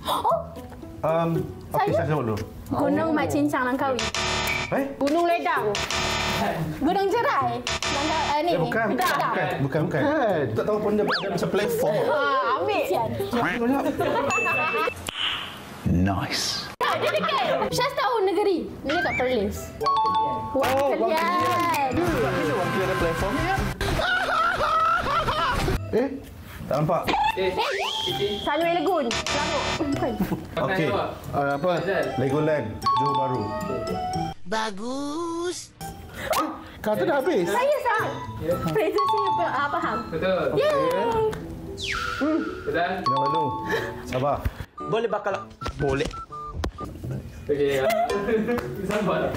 Okey, saya jawab dulu. Gunung Mat Cincang Langkawi. Gunung Ledang. Gunung Jerai. Ni. Bukan. Tak tahu pun dia macam platform. Ambil. Nice. Dia dekat. Syaz tahu negeri. Dia dekat Perlis. Wang Kelian. Bila wakil ada platform ni ya? Tak nampak. Sunway Lagoon. Selangor. Bukan. Okey. Apa? Legoland, Johor Bahru. Bagus. Kata dah habis. Saya sah. Fraser saya faham. Betul. Betul. Jangan malu. Sabar. Boleh bakal. Boleh. Okey. Sabar.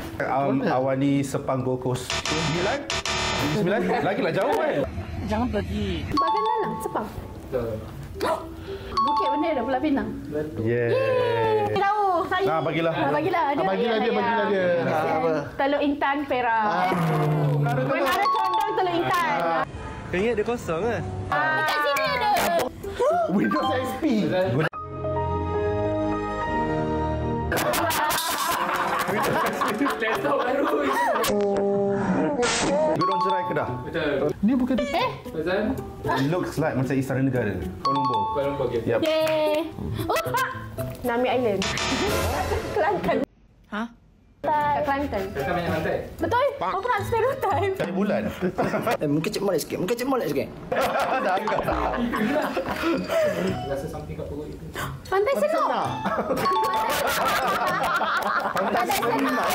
Awani Sepang Gold Coast. 9? Lagilah jauh kan? Jangan pergi. Bagan Lalang, Sepang. Betul. Bukit Bendera, Pulau Pinang. Yeah. Tahu saya. Bagilah. Bagilah dia. Bagilah dia. Apa? Teluk Intan, Perak. Menara Condong, Teluk Intan. Kau ingat dia kosong ke? Dekat sini ada. Windows XP. Laptop baru. Gunung Jerai Kedah. Betul. Ni bukan Betul. looks like macam Istana Negara. Kuala Lumpur. Kuala Lumpur. Okey. Yep. Yeay. Nami Island. Kelantan. Hah? Kat Kelantan. Kita banyak lantai. Betul? Kau pernah stereotype. Cari bulan. Mungkin cik molek sikit. Dah angkat. Rasa something kat perut itu. Pantai Senok. Pantai Senok.